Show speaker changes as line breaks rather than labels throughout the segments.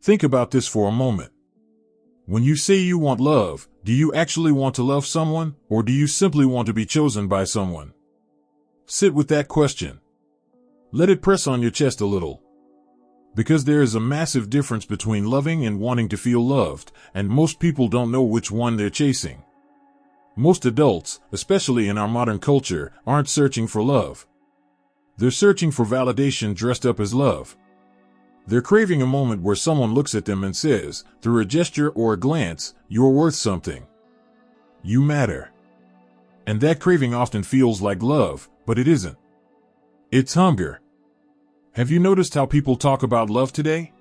Think about this for a moment. When you say you want love, do you actually want to love someone, or do you simply want to be chosen by someone? Sit with that question. Let it press on your chest a little. Because there is a massive difference between loving and wanting to feel loved, and most people don't know which one they're chasing. Most adults, especially in our modern culture, aren't searching for love. They're searching for validation dressed up as love. They're craving a moment where someone looks at them and says, through a gesture or a glance, "You're worth something. You matter." And that craving often feels like love, but it isn't. It's hunger. Have you noticed how people talk about love today?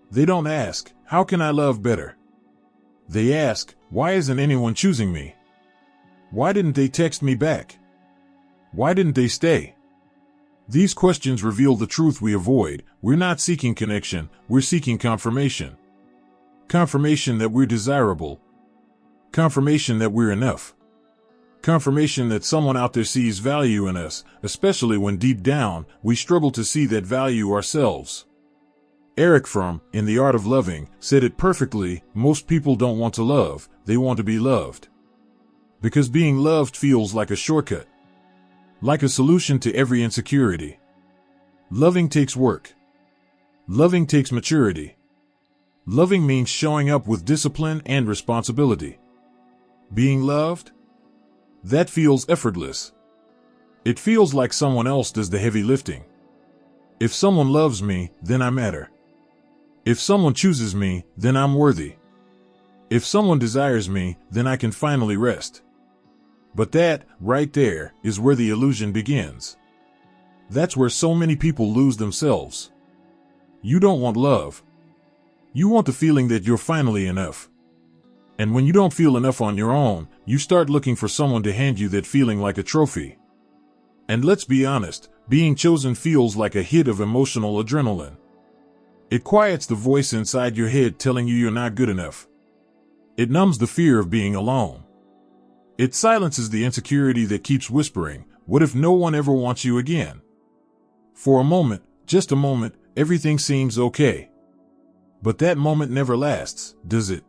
They don't ask, "How can I love better?" They ask, "Why isn't anyone choosing me? Why didn't they text me back? Why didn't they stay?" These questions reveal the truth we avoid. We're not seeking connection, we're seeking confirmation. Confirmation that we're desirable. Confirmation that we're enough. Confirmation that someone out there sees value in us, especially when deep down, we struggle to see that value ourselves. Eric Fromm, in The Art of Loving, said it perfectly: most people don't want to love, they want to be loved. Because being loved feels like a shortcut. Like a solution to every insecurity. Loving takes work. Loving takes maturity. Loving means showing up with discipline and responsibility. Being loved? That feels effortless. It feels like someone else does the heavy lifting. If someone loves me, then I matter. If someone chooses me, then I'm worthy. If someone desires me, then I can finally rest. But that, right there, is where the illusion begins. That's where so many people lose themselves. You don't want love. You want the feeling that you're finally enough. And when you don't feel enough on your own, you start looking for someone to hand you that feeling like a trophy. And let's be honest, being chosen feels like a hit of emotional adrenaline. It quiets the voice inside your head telling you you're not good enough. It numbs the fear of being alone. It silences the insecurity that keeps whispering, "What if no one ever wants you again?" For a moment, just a moment, everything seems okay. But that moment never lasts, does it?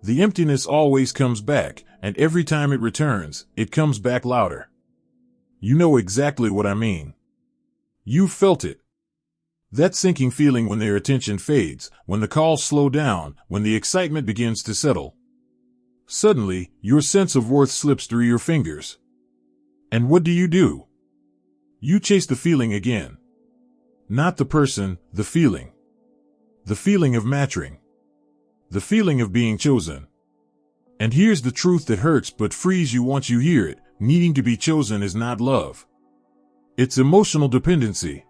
The emptiness always comes back, and every time it returns, it comes back louder. You know exactly what I mean. You've felt it. That sinking feeling when their attention fades, when the calls slow down, when the excitement begins to settle. Suddenly, your sense of worth slips through your fingers. And what do? You chase the feeling again. Not the person, the feeling. The feeling of matching. The feeling of being chosen. And here's the truth that hurts but frees you once you hear it: needing to be chosen is not love. It's emotional dependency.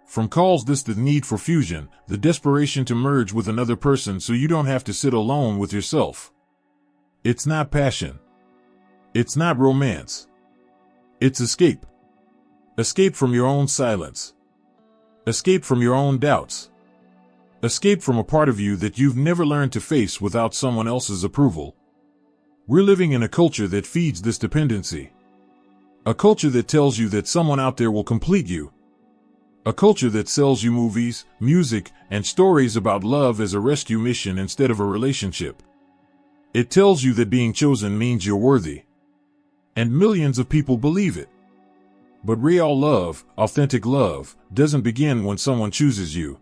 From calls this the need for fusion, the desperation to merge with another person so you don't have to sit alone with yourself. It's not passion. It's not romance. It's escape. Escape from your own silence. Escape from your own doubts. Escape from a part of you that you've never learned to face without someone else's approval. We're living in a culture that feeds this dependency. A culture that tells you that someone out there will complete you. A culture that sells you movies, music, and stories about love as a rescue mission instead of a relationship. It tells you that being chosen means you're worthy. And millions of people believe it. But real love, authentic love, doesn't begin when someone chooses you.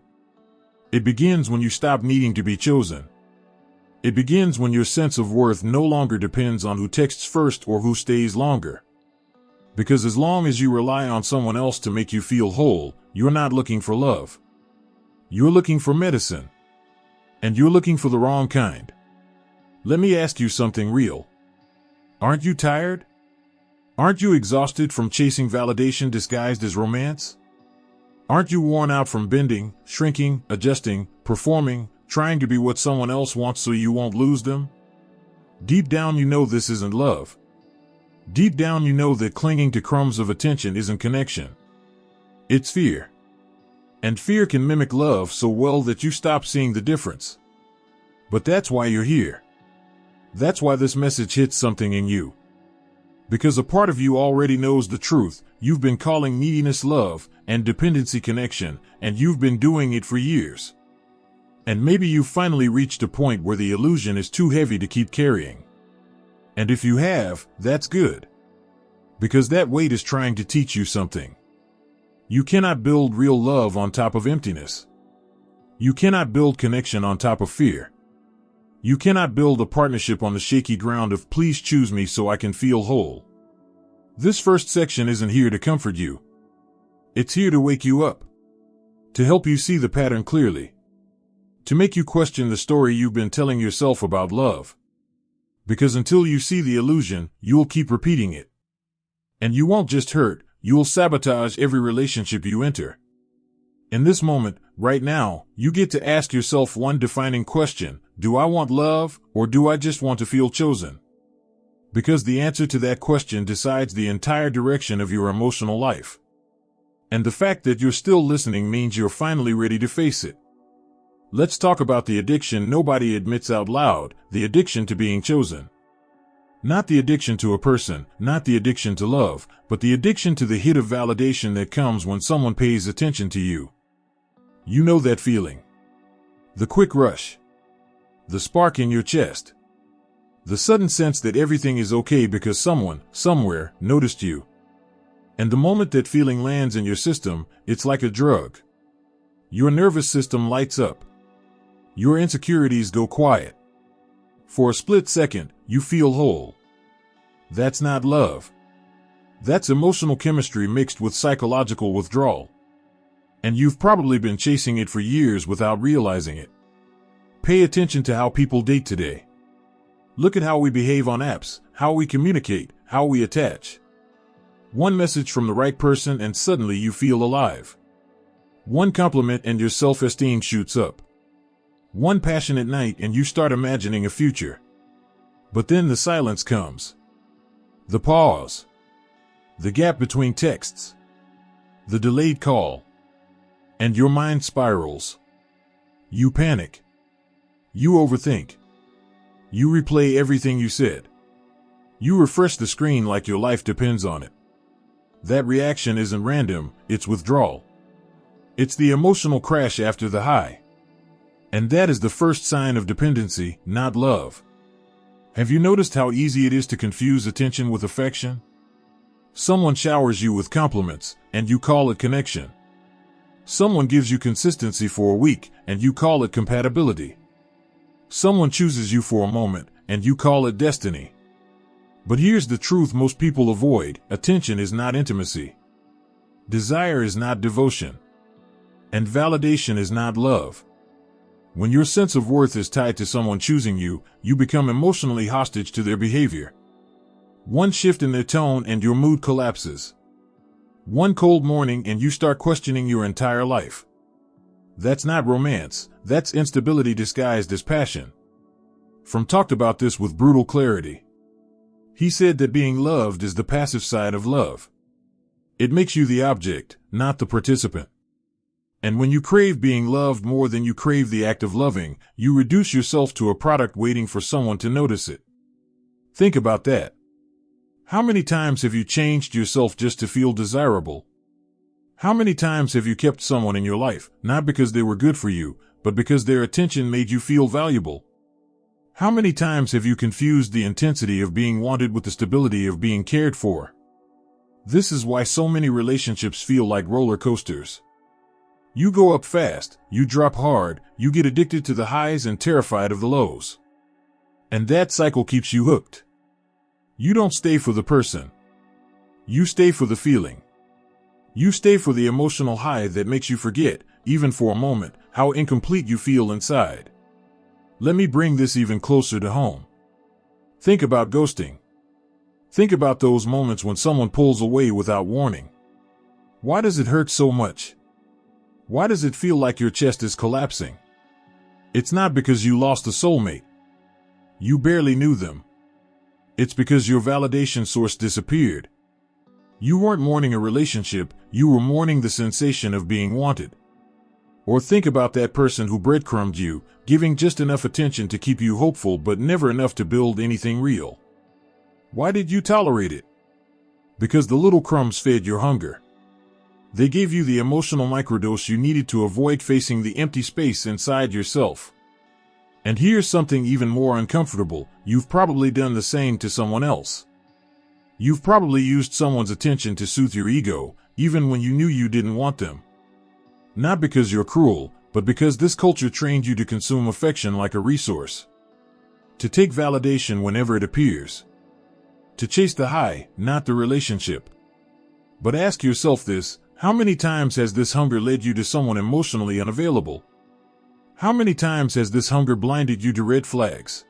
It begins when you stop needing to be chosen. It begins when your sense of worth no longer depends on who texts first or who stays longer. Because as long as you rely on someone else to make you feel whole, you're not looking for love. You're looking for medicine. And you're looking for the wrong kind. Let me ask you something real. Aren't you tired? Aren't you exhausted from chasing validation disguised as romance? Aren't you worn out from bending, shrinking, adjusting, performing, trying to be what someone else wants so you won't lose them? Deep down you know this isn't love. Deep down you know that clinging to crumbs of attention isn't connection. It's fear. And fear can mimic love so well that you stop seeing the difference. But that's why you're here. That's why this message hits something in you. Because a part of you already knows the truth. You've been calling neediness love and dependency connection, and you've been doing it for years. And maybe you finally reached a point where the illusion is too heavy to keep carrying. And if you have, that's good. Because that weight is trying to teach you something. You cannot build real love on top of emptiness. You cannot build connection on top of fear. You cannot build a partnership on the shaky ground of please choose me so I can feel whole. This first section isn't here to comfort you. It's here to wake you up. To help you see the pattern clearly. To make you question the story you've been telling yourself about love. Because until you see the illusion, you'll keep repeating it. And you won't just hurt, you'll sabotage every relationship you enter. In this moment, right now, you get to ask yourself one defining question: do I want love, or do I just want to feel chosen? Because the answer to that question decides the entire direction of your emotional life. And the fact that you're still listening means you're finally ready to face it. Let's talk about the addiction nobody admits out loud, the addiction to being chosen. Not the addiction to a person, not the addiction to love, but the addiction to the hit of validation that comes when someone pays attention to you. You know that feeling. The quick rush. The spark in your chest. The sudden sense that everything is okay because someone, somewhere, noticed you. And the moment that feeling lands in your system, it's like a drug. Your nervous system lights up. Your insecurities go quiet. For a split second, you feel whole. That's not love. That's emotional chemistry mixed with psychological withdrawal. And you've probably been chasing it for years without realizing it. Pay attention to how people date today. Look at how we behave on apps, how we communicate, how we attach. One message from the right person and suddenly you feel alive. One compliment and your self-esteem shoots up. One passionate night and you start imagining a future. But then the silence comes. The pause. The gap between texts. The delayed call. And your mind spirals. You panic. You overthink. You replay everything you said. You refresh the screen like your life depends on it. That reaction isn't random, it's withdrawal. It's the emotional crash after the high. And that is the first sign of dependency, not love. Have you noticed how easy it is to confuse attention with affection? Someone showers you with compliments, and you call it connection. Someone gives you consistency for a week, and you call it compatibility. Someone chooses you for a moment, and you call it destiny. But here's the truth most people avoid: attention is not intimacy. Desire is not devotion. And validation is not love. When your sense of worth is tied to someone choosing you, you become emotionally hostage to their behavior. One shift in their tone and your mood collapses. One cold morning and you start questioning your entire life. That's not romance, that's instability disguised as passion. Fromm talked about this with brutal clarity. He said that being loved is the passive side of love. It makes you the object, not the participant. And when you crave being loved more than you crave the act of loving, you reduce yourself to a product waiting for someone to notice it. Think about that. How many times have you changed yourself just to feel desirable? How many times have you kept someone in your life, not because they were good for you, but because their attention made you feel valuable? How many times have you confused the intensity of being wanted with the stability of being cared for? This is why so many relationships feel like roller coasters. You go up fast, you drop hard, you get addicted to the highs and terrified of the lows. And that cycle keeps you hooked. You don't stay for the person. You stay for the feeling. You stay for the emotional high that makes you forget, even for a moment, how incomplete you feel inside. Let me bring this even closer to home. Think about ghosting. Think about those moments when someone pulls away without warning. Why does it hurt so much? Why does it feel like your chest is collapsing? It's not because you lost a soulmate. You barely knew them. It's because your validation source disappeared. You weren't mourning a relationship, you were mourning the sensation of being wanted. Or think about that person who breadcrumbed you, giving just enough attention to keep you hopeful but never enough to build anything real. Why did you tolerate it? Because the little crumbs fed your hunger. They gave you the emotional microdose you needed to avoid facing the empty space inside yourself. And here's something even more uncomfortable: you've probably done the same to someone else. You've probably used someone's attention to soothe your ego, even when you knew you didn't want them. Not because you're cruel, but because this culture trained you to consume affection like a resource. To take validation whenever it appears. To chase the high, not the relationship. But ask yourself this: how many times has this hunger led you to someone emotionally unavailable? How many times has this hunger blinded you to red flags?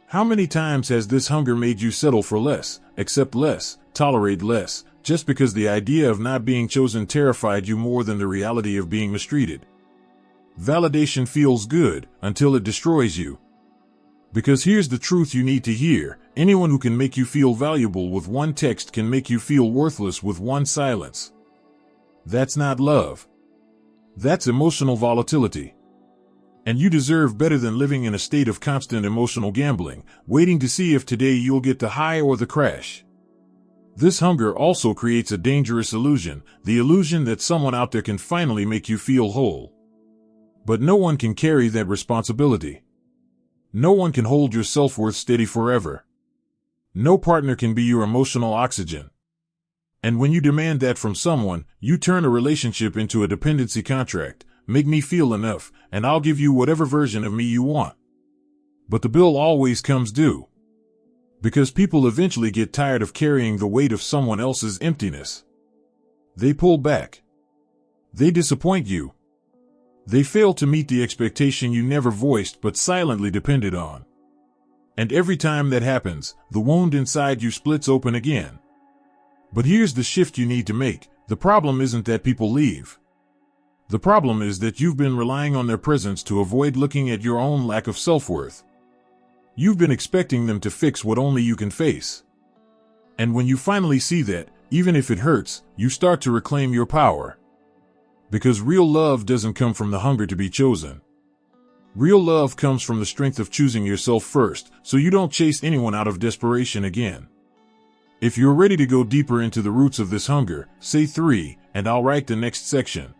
How many times has this hunger made you settle for less, accept less, tolerate less, just because the idea of not being chosen terrified you more than the reality of being mistreated? Validation feels good until it destroys you. Because here's the truth you need to hear: anyone who can make you feel valuable with one text can make you feel worthless with one silence. That's not love. That's emotional volatility. And you deserve better than living in a state of constant emotional gambling, waiting to see if today you'll get the high or the crash. This hunger also creates a dangerous illusion, the illusion that someone out there can finally make you feel whole. But no one can carry that responsibility. No one can hold your self-worth steady forever. No partner can be your emotional oxygen. And when you demand that from someone, you turn a relationship into a dependency contract. Make me feel enough, and I'll give you whatever version of me you want. But the bill always comes due. Because people eventually get tired of carrying the weight of someone else's emptiness. They pull back. They disappoint you. They fail to meet the expectation you never voiced but silently depended on. And every time that happens, the wound inside you splits open again. But here's the shift you need to make: the problem isn't that people leave. The problem is that you've been relying on their presence to avoid looking at your own lack of self-worth. You've been expecting them to fix what only you can face. And when you finally see that, even if it hurts, you start to reclaim your power. Because real love doesn't come from the hunger to be chosen. Real love comes from the strength of choosing yourself first, so you don't chase anyone out of desperation again. If you're ready to go deeper into the roots of this hunger, say 3, and I'll write the next section.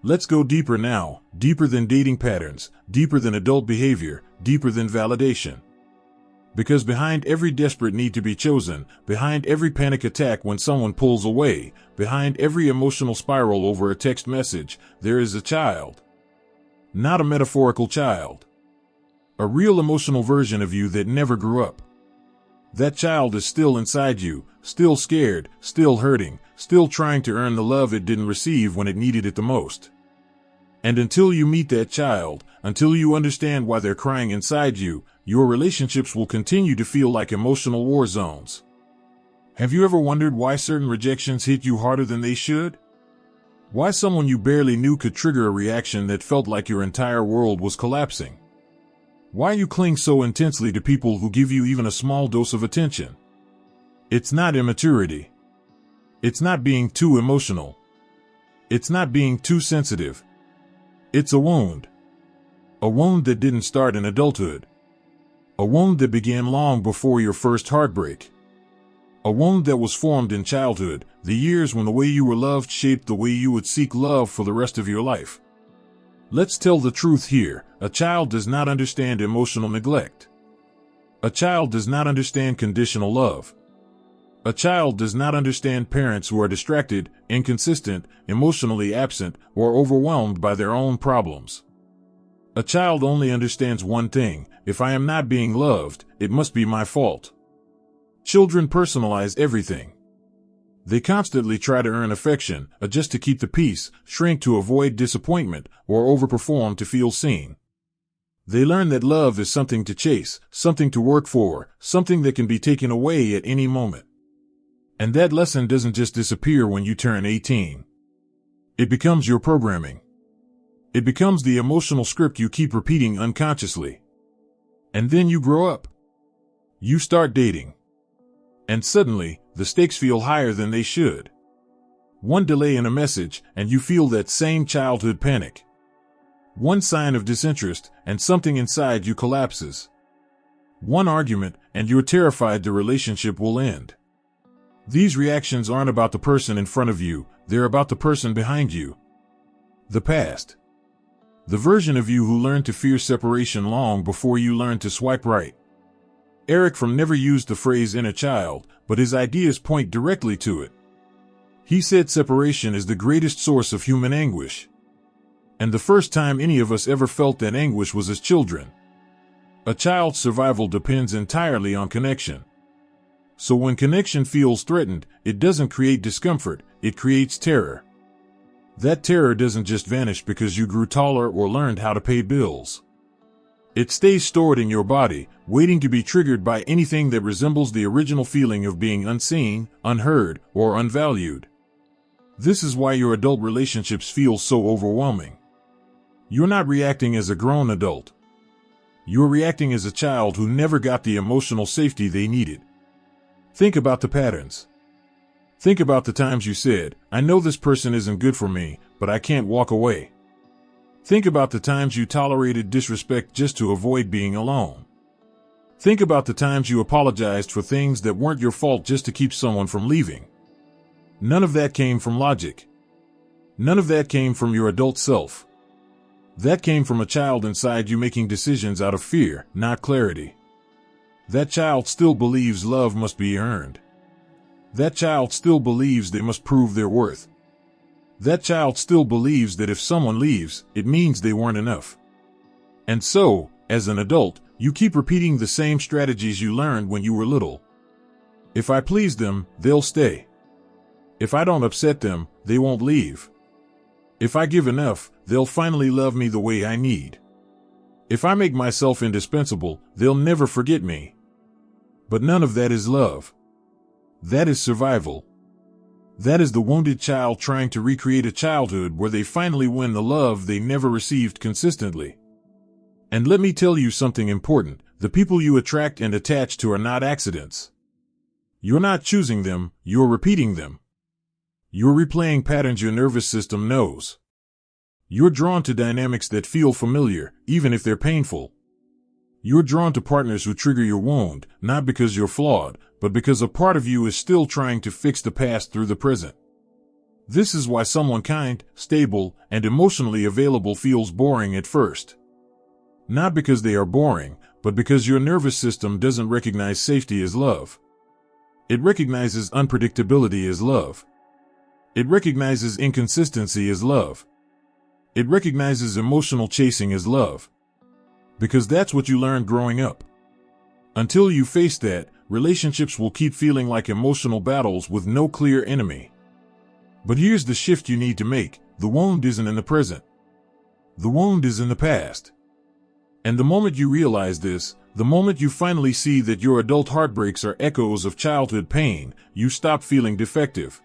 Let's go deeper now, deeper than dating patterns, deeper than adult behavior, deeper than validation. Because behind every desperate need to be chosen, behind every panic attack when someone pulls away, behind every emotional spiral over a text message, there is a child. Not a metaphorical child. A real emotional version of you that never grew up. That child is still inside you, still scared, still hurting, still trying to earn the love it didn't receive when it needed it the most. And until you meet that child, until you understand why they're crying inside you, your relationships will continue to feel like emotional war zones. Have you ever wondered why certain rejections hit you harder than they should? Why someone you barely knew could trigger a reaction that felt like your entire world was collapsing? Why you cling so intensely to people who give you even a small dose of attention? It's not immaturity. It's not being too emotional. It's not being too sensitive. It's a wound. A wound that didn't start in adulthood. A wound that began long before your first heartbreak. A wound that was formed in childhood, the years when the way you were loved shaped the way you would seek love for the rest of your life. Let's tell the truth here: a child does not understand emotional neglect. A child does not understand conditional love. A child does not understand parents who are distracted, inconsistent, emotionally absent, or overwhelmed by their own problems. A child only understands one thing: if I am not being loved, it must be my fault. Children personalize everything. They constantly try to earn affection, adjust to keep the peace, shrink to avoid disappointment, or overperform to feel seen. They learn that love is something to chase, something to work for, something that can be taken away at any moment. And that lesson doesn't just disappear when you turn 18. It becomes your programming. It becomes the emotional script you keep repeating unconsciously. And then you grow up. You start dating. And suddenly, the stakes feel higher than they should. One delay in a message, and you feel that same childhood panic. One sign of disinterest, and something inside you collapses. One argument, and you're terrified the relationship will end. These reactions aren't about the person in front of you, they're about the person behind you. The past. The version of you who learned to fear separation long before you learned to swipe right. Eric Fromm never used the phrase inner child, but his ideas point directly to it. He said separation is the greatest source of human anguish. And the first time any of us ever felt that anguish was as children. A child's survival depends entirely on connection. So when connection feels threatened, it doesn't create discomfort, it creates terror. That terror doesn't just vanish because you grew taller or learned how to pay bills. It stays stored in your body, waiting to be triggered by anything that resembles the original feeling of being unseen, unheard, or unvalued. This is why your adult relationships feel so overwhelming. You're not reacting as a grown adult. You're reacting as a child who never got the emotional safety they needed. Think about the patterns. Think about the times you said, I know this person isn't good for me, but I can't walk away. Think about the times you tolerated disrespect just to avoid being alone. Think about the times you apologized for things that weren't your fault just to keep someone from leaving. None of that came from logic. None of that came from your adult self. That came from a child inside you making decisions out of fear, not clarity. That child still believes love must be earned. That child still believes they must prove their worth. That child still believes that if someone leaves, it means they weren't enough. And so, as an adult, you keep repeating the same strategies you learned when you were little. If I please them, they'll stay. If I don't upset them, they won't leave. If I give enough, they'll finally love me the way I need. If I make myself indispensable, they'll never forget me. But none of that is love. That is survival. That is the wounded child trying to recreate a childhood where they finally win the love they never received consistently. And let me tell you something important. The people you attract and attach to are not accidents. You're not choosing them, you're repeating them. You're replaying patterns your nervous system knows. You're drawn to dynamics that feel familiar, even if they're painful. You're drawn to partners who trigger your wound, not because you're flawed, but because a part of you is still trying to fix the past through the present. This is why someone kind, stable, and emotionally available feels boring at first. Not because they are boring, but because your nervous system doesn't recognize safety as love. It recognizes unpredictability as love. It recognizes inconsistency as love. It recognizes emotional chasing as love. Because that's what you learned growing up. Until you face that, relationships will keep feeling like emotional battles with no clear enemy. But here's the shift you need to make. The wound isn't in the present. The wound is in the past. And the moment you realize this, the moment you finally see that your adult heartbreaks are echoes of childhood pain, you stop feeling defective.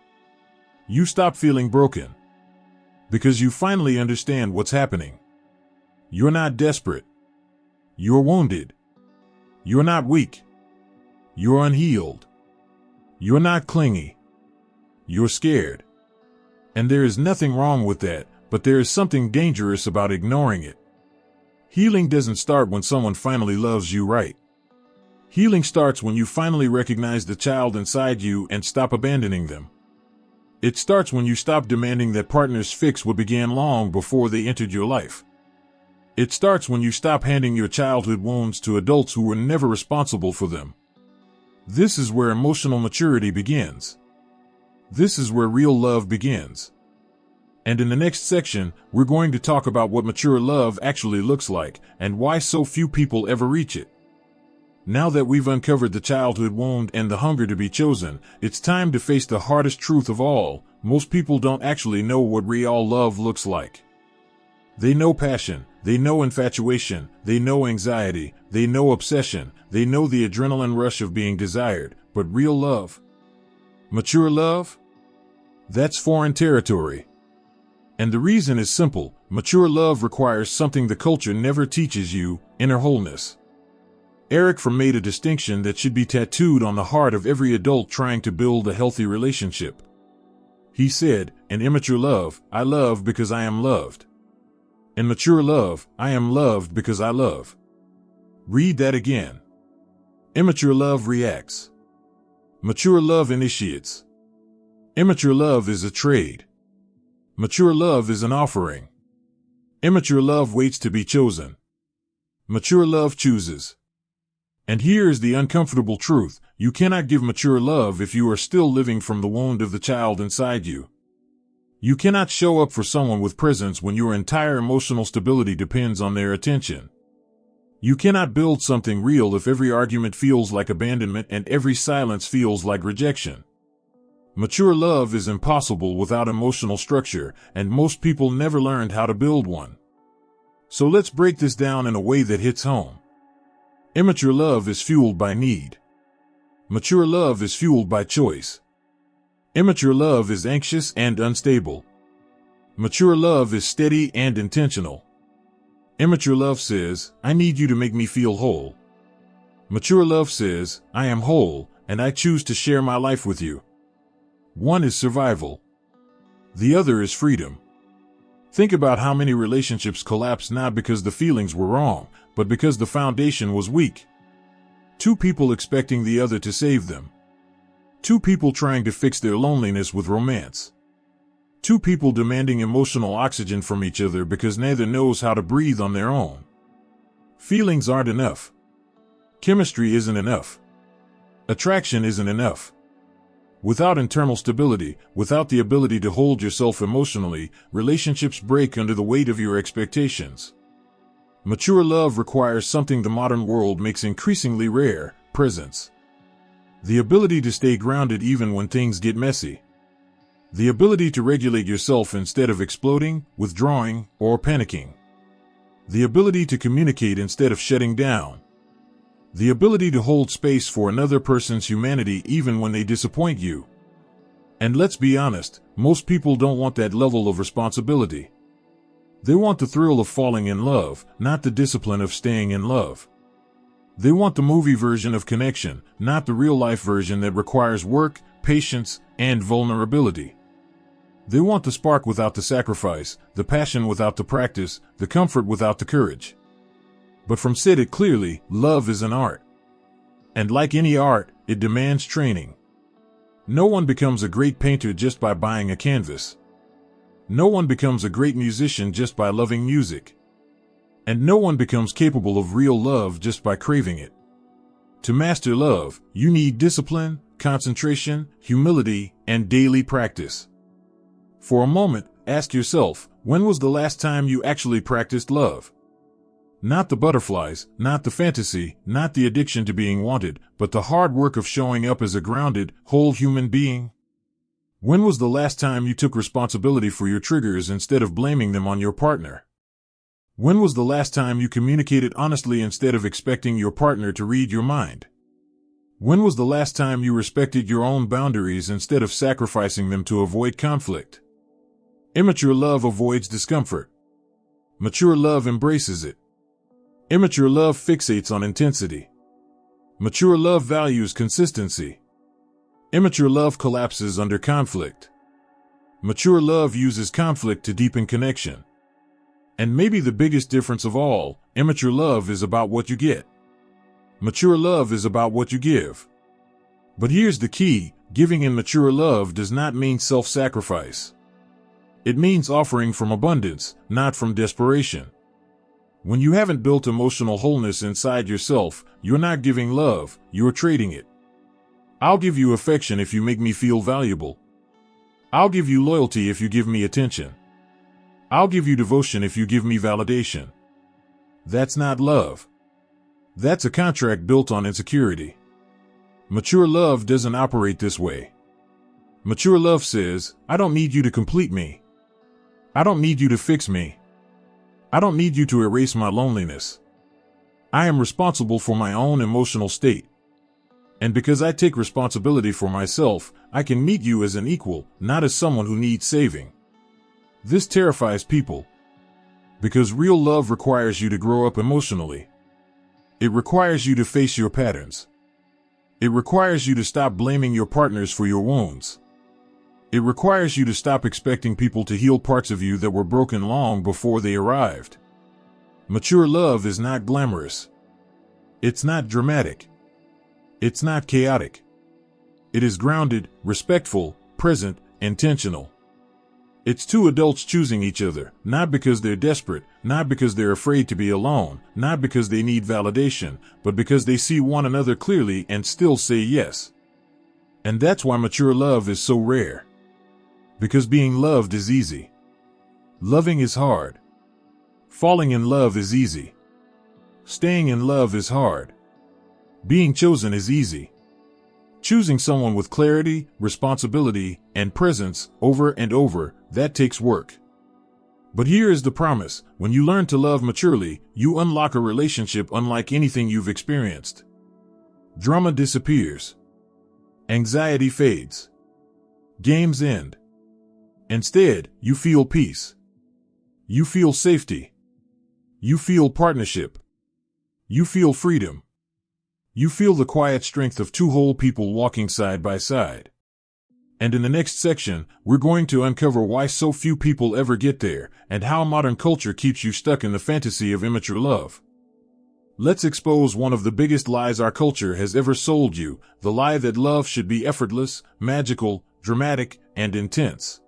You stop feeling broken. Because you finally understand what's happening. You're not desperate. You're wounded. You're not weak. You're unhealed. You're not clingy. You're scared. And there is nothing wrong with that, but there is something dangerous about ignoring it. Healing doesn't start when someone finally loves you right. Healing starts when you finally recognize the child inside you and stop abandoning them. It starts when you stop demanding that partners fix what began long before they entered your life. It starts when you stop handing your childhood wounds to adults who were never responsible for them. This is where emotional maturity begins. This is where real love begins. And in the next section, we're going to talk about what mature love actually looks like and why so few people ever reach it. Now that we've uncovered the childhood wound and the hunger to be chosen, it's time to face the hardest truth of all. Most people don't actually know what real love looks like. They know passion, they know infatuation, they know anxiety, they know obsession, they know the adrenaline rush of being desired, but real love? Mature love? That's foreign territory. And the reason is simple. Mature love requires something the culture never teaches you: inner wholeness. Eric Fromm made a distinction that should be tattooed on the heart of every adult trying to build a healthy relationship. He said, in immature love, I love because I am loved. In mature love, I am loved because I love. Read that again. Immature love reacts. Mature love initiates. Immature love is a trade. Mature love is an offering. Immature love waits to be chosen. Mature love chooses. And here is the uncomfortable truth: you cannot give mature love if you are still living from the wound of the child inside you. You cannot show up for someone with presence when your entire emotional stability depends on their attention. You cannot build something real if every argument feels like abandonment and every silence feels like rejection. Mature love is impossible without emotional structure, and most people never learned how to build one. So let's break this down in a way that hits home. Immature love is fueled by need. Mature love is fueled by choice. Immature love is anxious and unstable. Mature love is steady and intentional. Immature love says, "I need you to make me feel whole." Mature love says, "I am whole, and I choose to share my life with you." One is survival. The other is freedom. Think about how many relationships collapse not because the feelings were wrong, but because the foundation was weak. Two people expecting the other to save them. Two people trying to fix their loneliness with romance. Two people demanding emotional oxygen from each other because neither knows how to breathe on their own. Feelings aren't enough. Chemistry isn't enough. Attraction isn't enough. Without internal stability, without the ability to hold yourself emotionally, relationships break under the weight of your expectations. Mature love requires something the modern world makes increasingly rare: presence. The ability to stay grounded even when things get messy. The ability to regulate yourself instead of exploding, withdrawing, or panicking. The ability to communicate instead of shutting down. The ability to hold space for another person's humanity even when they disappoint you. And let's be honest, most people don't want that level of responsibility. They want the thrill of falling in love, not the discipline of staying in love. They want the movie version of connection, not the real-life version that requires work, patience, and vulnerability. They want the spark without the sacrifice, the passion without the practice, the comfort without the courage. But from said it clearly, love is an art. And like any art, it demands training. No one becomes a great painter just by buying a canvas. No one becomes a great musician just by loving music. And no one becomes capable of real love just by craving it. To master love, you need discipline, concentration, humility, and daily practice. For a moment, ask yourself, when was the last time you actually practiced love? Not the butterflies, not the fantasy, not the addiction to being wanted, but the hard work of showing up as a grounded, whole human being. When was the last time you took responsibility for your triggers instead of blaming them on your partner? When was the last time you communicated honestly instead of expecting your partner to read your mind? When was the last time you respected your own boundaries instead of sacrificing them to avoid conflict? Immature love avoids discomfort. Mature love embraces it. Immature love fixates on intensity. Mature love values consistency. Immature love collapses under conflict. Mature love uses conflict to deepen connection. And maybe the biggest difference of all, immature love is about what you get. Mature love is about what you give. But here's the key: giving in mature love does not mean self-sacrifice. It means offering from abundance, not from desperation. When you haven't built emotional wholeness inside yourself, you're not giving love, you're trading it. I'll give you affection if you make me feel valuable. I'll give you loyalty if you give me attention. I'll give you devotion if you give me validation. That's not love. That's a contract built on insecurity. Mature love doesn't operate this way. Mature love says, "I don't need you to complete me. I don't need you to fix me. I don't need you to erase my loneliness. I am responsible for my own emotional state. And because I take responsibility for myself, I can meet you as an equal, not as someone who needs saving." This terrifies people. Because real love requires you to grow up emotionally. It requires you to face your patterns. It requires you to stop blaming your partners for your wounds. It requires you to stop expecting people to heal parts of you that were broken long before they arrived. Mature love is not glamorous. It's not dramatic. It's not chaotic. It is grounded, respectful, present, intentional. It's two adults choosing each other, not because they're desperate, not because they're afraid to be alone, not because they need validation, but because they see one another clearly and still say yes. And that's why mature love is so rare. Because being loved is easy. Loving is hard. Falling in love is easy. Staying in love is hard. Being chosen is easy. Choosing someone with clarity, responsibility, and presence over and over, that takes work. But here is the promise: when you learn to love maturely, you unlock a relationship unlike anything you've experienced. Drama disappears. Anxiety fades. Games end. Instead, you feel peace. You feel safety. You feel partnership. You feel freedom. You feel the quiet strength of two whole people walking side by side. And in the next section, we're going to uncover why so few people ever get there, and how modern culture keeps you stuck in the fantasy of immature love. Let's expose one of the biggest lies our culture has ever sold you, the lie that love should be effortless, magical, dramatic, and intense.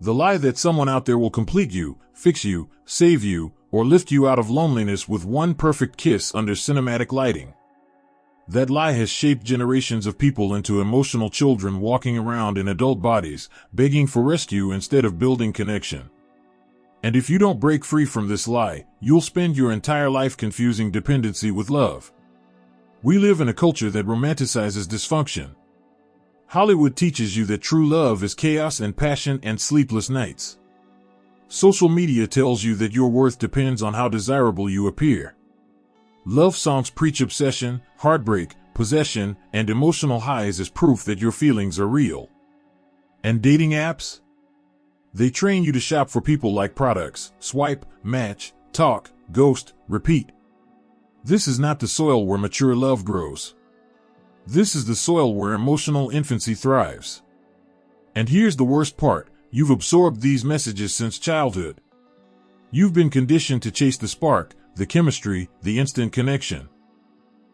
The lie that someone out there will complete you, fix you, save you, or lift you out of loneliness with one perfect kiss under cinematic lighting. That lie has shaped generations of people into emotional children walking around in adult bodies, begging for rescue instead of building connection. And if you don't break free from this lie, you'll spend your entire life confusing dependency with love. We live in a culture that romanticizes dysfunction. Hollywood teaches you that true love is chaos and passion and sleepless nights. Social media tells you that your worth depends on how desirable you appear. Love songs preach obsession, heartbreak, possession, and emotional highs as proof that your feelings are real. And dating apps? They train you to shop for people like products: swipe, match, talk, ghost, repeat. This is not the soil where mature love grows. This is the soil where emotional infancy thrives. And here's the worst part: you've absorbed these messages since childhood. You've been conditioned to chase the spark, the chemistry, the instant connection.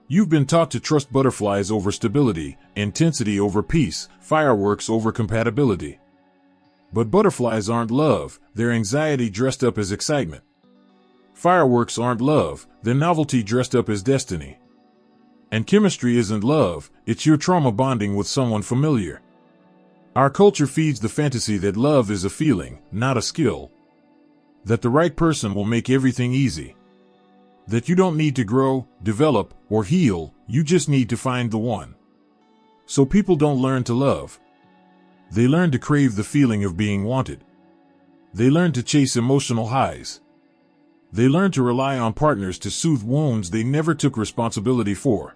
You've been taught to trust butterflies over stability, intensity over peace, fireworks over compatibility. But butterflies aren't love, they're anxiety dressed up as excitement. Fireworks aren't love, they're novelty dressed up as destiny. And chemistry isn't love, it's your trauma bonding with someone familiar. Our culture feeds the fantasy that love is a feeling, not a skill. That the right person will make everything easy. That you don't need to grow, develop, or heal, you just need to find the one. So people don't learn to love. They learn to crave the feeling of being wanted. They learn to chase emotional highs. They learn to rely on partners to soothe wounds they never took responsibility for.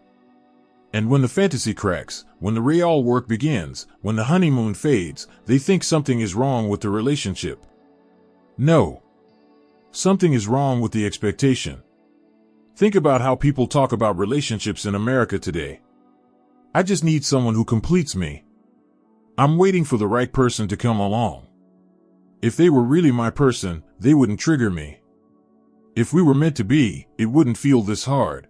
And when the fantasy cracks, when the real work begins, when the honeymoon fades, they think something is wrong with the relationship. No. Something is wrong with the expectation. Think about how people talk about relationships in America today. I just need someone who completes me. I'm waiting for the right person to come along. If they were really my person, they wouldn't trigger me. If we were meant to be, it wouldn't feel this hard.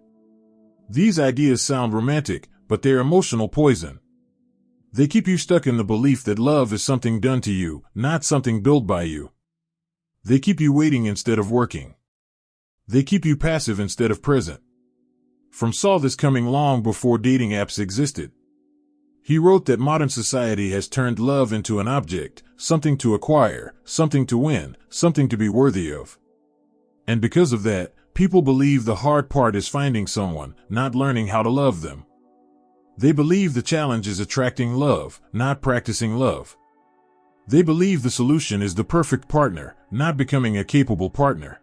These ideas sound romantic, but they're emotional poison. They keep you stuck in the belief that love is something done to you, not something built by you. They keep you waiting instead of working. They keep you passive instead of present. Fromm saw this coming long before dating apps existed. He wrote that modern society has turned love into an object, something to acquire, something to win, something to be worthy of. And because of that, people believe the hard part is finding someone, not learning how to love them. They believe the challenge is attracting love, not practicing love. They believe the solution is the perfect partner, not becoming a capable partner.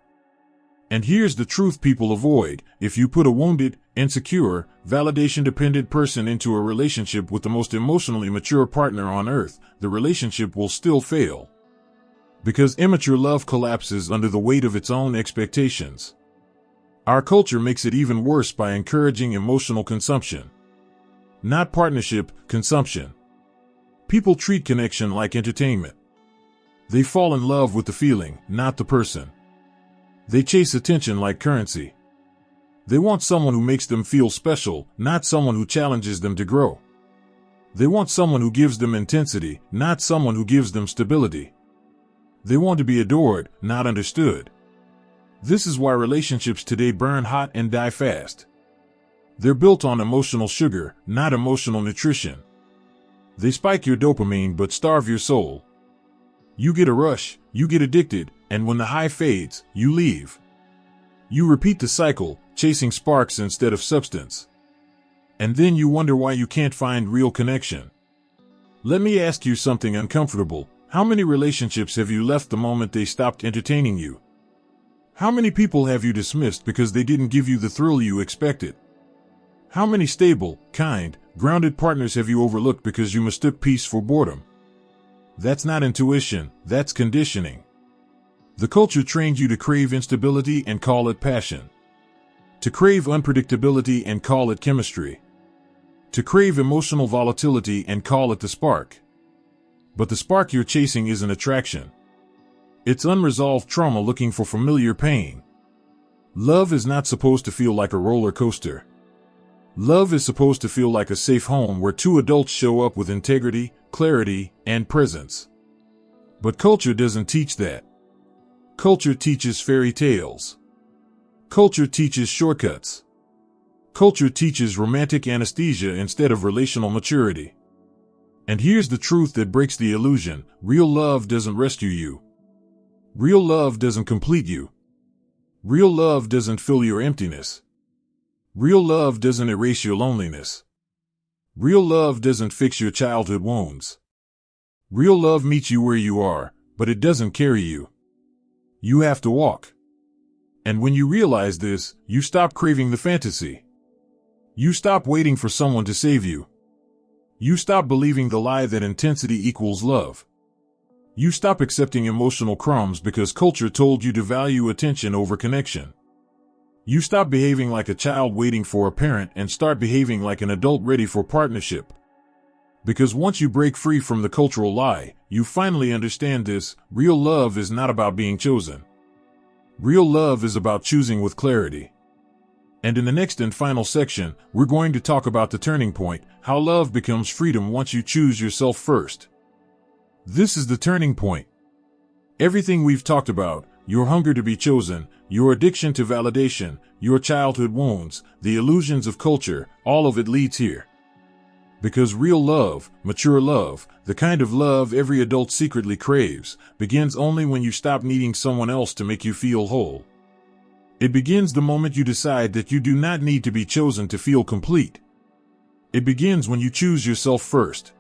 And here's the truth people avoid: if you put a wounded, insecure, validation-dependent person into a relationship with the most emotionally mature partner on earth, the relationship will still fail. Because immature love collapses under the weight of its own expectations. Our culture makes it even worse by encouraging emotional consumption. Not partnership, consumption. People treat connection like entertainment. They fall in love with the feeling, not the person. They chase attention like currency. They want someone who makes them feel special, not someone who challenges them to grow. They want someone who gives them intensity, not someone who gives them stability. They want to be adored, not understood. This is why relationships today burn hot and die fast. They're built on emotional sugar, not emotional nutrition. They spike your dopamine but starve your soul. You get a rush, you get addicted, and when the high fades, you leave. You repeat the cycle, chasing sparks instead of substance. And then you wonder why you can't find real connection. Let me ask you something uncomfortable. How many relationships have you left the moment they stopped entertaining you? How many people have you dismissed because they didn't give you the thrill you expected? How many stable, kind, grounded partners have you overlooked because you mistook peace for boredom? That's not intuition, that's conditioning. The culture trained you to crave instability and call it passion. To crave unpredictability and call it chemistry. To crave emotional volatility and call it the spark. But the spark you're chasing isn't attraction. It's unresolved trauma looking for familiar pain. Love is not supposed to feel like a roller coaster. Love is supposed to feel like a safe home where two adults show up with integrity, clarity, and presence. But culture doesn't teach that. Culture teaches fairy tales. Culture teaches shortcuts. Culture teaches romantic anesthesia instead of relational maturity. And here's the truth that breaks the illusion: real love doesn't rescue you. Real love doesn't complete you. Real love doesn't fill your emptiness. Real love doesn't erase your loneliness. Real love doesn't fix your childhood wounds. Real love meets you where you are, but it doesn't carry you. You have to walk. And when you realize this, you stop craving the fantasy. You stop waiting for someone to save you. You stop believing the lie that intensity equals love. You stop accepting emotional crumbs because culture told you to value attention over connection. You stop behaving like a child waiting for a parent and start behaving like an adult ready for partnership. Because once you break free from the cultural lie, you finally understand this: real love is not about being chosen. Real love is about choosing with clarity. And in the next and final section, we're going to talk about the turning point, how love becomes freedom once you choose yourself first. This is the turning point. Everything we've talked about, your hunger to be chosen, your addiction to validation, your childhood wounds, the illusions of culture, all of it leads here. Because real love, mature love, the kind of love every adult secretly craves, begins only when you stop needing someone else to make you feel whole. It begins the moment you decide that you do not need to be chosen to feel complete. It begins when you choose yourself first.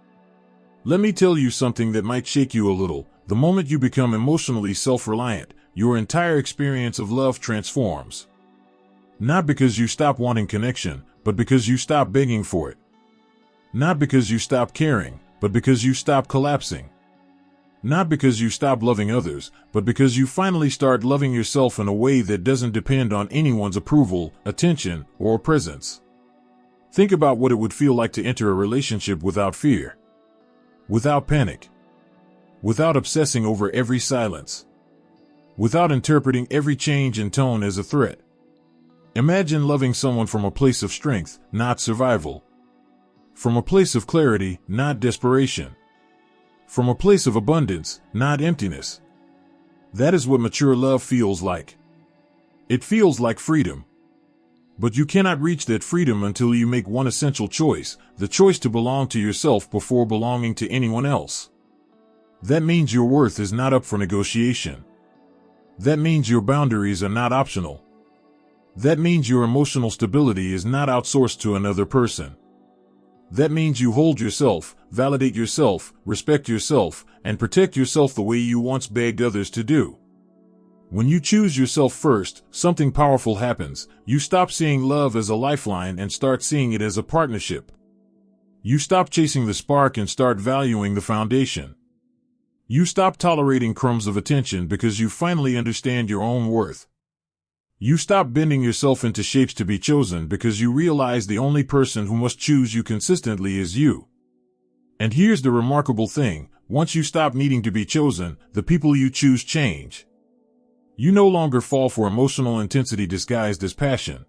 Let me tell you something that might shake you a little. The moment you become emotionally self-reliant, your entire experience of love transforms. Not because you stop wanting connection, but because you stop begging for it. Not because you stop caring, but because you stop collapsing. Not because you stop loving others, but because you finally start loving yourself in a way that doesn't depend on anyone's approval, attention, or presence. Think about what it would feel like to enter a relationship without fear. Without panic. Without obsessing over every silence. Without interpreting every change in tone as a threat. Imagine loving someone from a place of strength, not survival. From a place of clarity, not desperation. From a place of abundance, not emptiness. That is what mature love feels like. It feels like freedom. But you cannot reach that freedom until you make one essential choice, the choice to belong to yourself before belonging to anyone else. That means your worth is not up for negotiation. That means your boundaries are not optional. That means your emotional stability is not outsourced to another person. That means you hold yourself, validate yourself, respect yourself, and protect yourself the way you once begged others to do. When you choose yourself first, something powerful happens. You stop seeing love as a lifeline and start seeing it as a partnership. You stop chasing the spark and start valuing the foundation. You stop tolerating crumbs of attention because you finally understand your own worth. You stop bending yourself into shapes to be chosen because you realize the only person who must choose you consistently is you. And here's the remarkable thing: once you stop needing to be chosen, the people you choose change. You no longer fall for emotional intensity disguised as passion.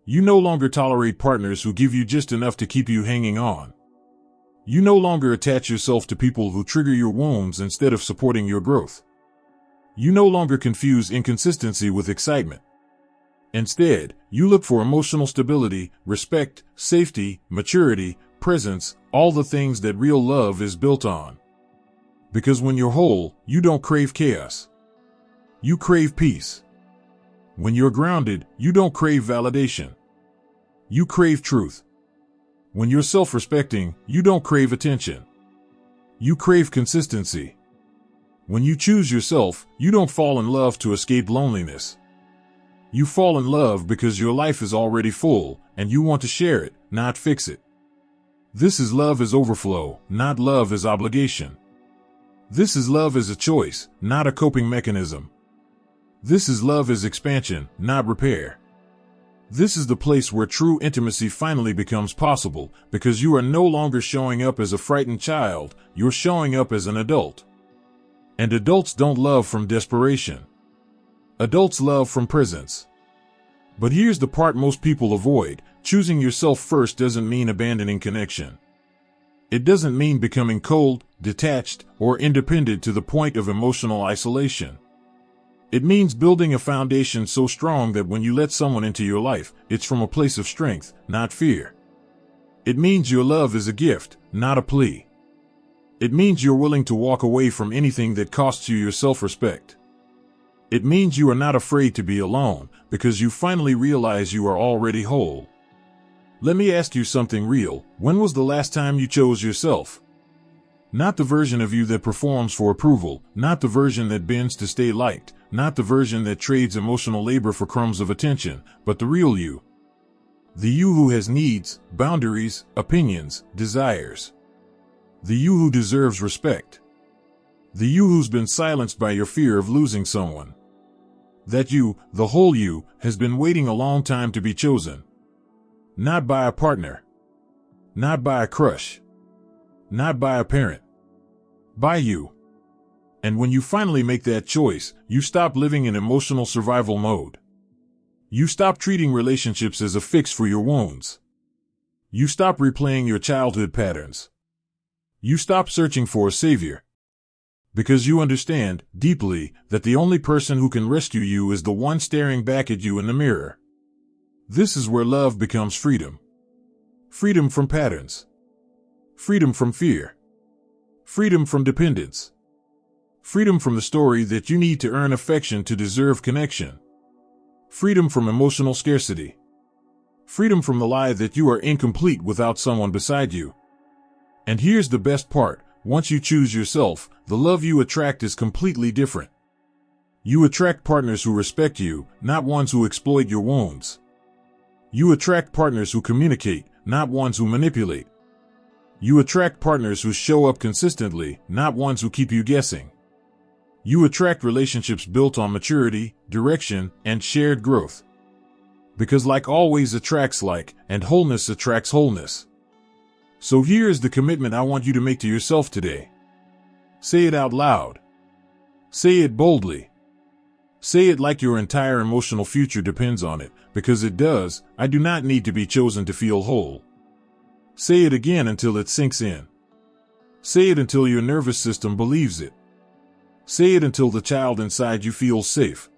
You no longer tolerate partners who give you just enough to keep you hanging on. You no longer attach yourself to people who trigger your wounds instead of supporting your growth. You no longer confuse inconsistency with excitement. Instead, you look for emotional stability, respect, safety, maturity, presence, all the things that real love is built on. Because when you're whole, you don't crave chaos. You crave peace. When you're grounded, you don't crave validation. You crave truth. When you're self-respecting, you don't crave attention. You crave consistency. When you choose yourself, you don't fall in love to escape loneliness. You fall in love because your life is already full, and you want to share it, not fix it. This is love as overflow, not love as obligation. This is love as a choice, not a coping mechanism. This is love as expansion, not repair. This is the place where true intimacy finally becomes possible, because you are no longer showing up as a frightened child, you're showing up as an adult. And adults don't love from desperation. Adults love from presence. But here's the part most people avoid: choosing yourself first doesn't mean abandoning connection. It doesn't mean becoming cold, detached, or independent to the point of emotional isolation. It means building a foundation so strong that when you let someone into your life, it's from a place of strength, not fear. It means your love is a gift, not a plea. It means you're willing to walk away from anything that costs you your self-respect. It means you are not afraid to be alone, because you finally realize you are already whole. Let me ask you something real. When was the last time you chose yourself? Not the version of you that performs for approval, not the version that bends to stay liked, not the version that trades emotional labor for crumbs of attention, but the real you. The you who has needs, boundaries, opinions, desires. The you who deserves respect. The you who's been silenced by your fear of losing someone. That you, the whole you, has been waiting a long time to be chosen. Not by a partner. Not by a crush. Not by a parent. By you. And when you finally make that choice, you stop living in emotional survival mode. You stop treating relationships as a fix for your wounds. You stop replaying your childhood patterns. You stop searching for a savior. Because you understand, deeply, that the only person who can rescue you is the one staring back at you in the mirror. This is where love becomes freedom. Freedom from patterns. Freedom from fear. Freedom from dependence. Freedom from the story that you need to earn affection to deserve connection. Freedom from emotional scarcity. Freedom from the lie that you are incomplete without someone beside you. And here's the best part: once you choose yourself, the love you attract is completely different. You attract partners who respect you, not ones who exploit your wounds. You attract partners who communicate, not ones who manipulate. You attract partners who show up consistently, not ones who keep you guessing. You attract relationships built on maturity, direction, and shared growth. Because like always attracts like, and wholeness attracts wholeness. So here is the commitment I want you to make to yourself today. Say it out loud. Say it boldly. Say it like your entire emotional future depends on it, because it does. I do not need to be chosen to feel whole. Say it again until it sinks in. Say it until your nervous system believes it. Say it until the child inside you feels safe.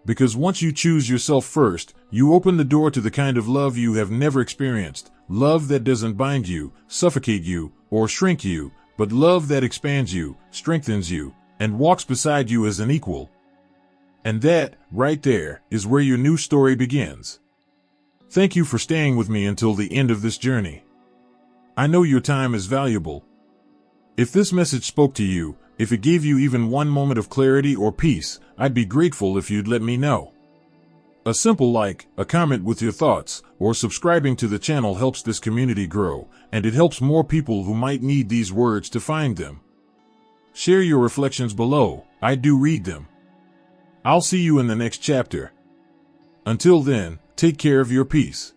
Because once you choose yourself first, you open the door to the kind of love you have never experienced. Love that doesn't bind you, suffocate you, or shrink you, but love that expands you, strengthens you, and walks beside you as an equal. And that, right there, is where your new story begins. Thank you for staying with me until the end of this journey. I know your time is valuable. If this message spoke to you, if it gave you even one moment of clarity or peace, I'd be grateful if you'd let me know. A simple like, a comment with your thoughts, or subscribing to the channel helps this community grow, and it helps more people who might need these words to find them. Share your reflections below. I do read them. I'll see you in the next chapter. Until then, take care of your peace.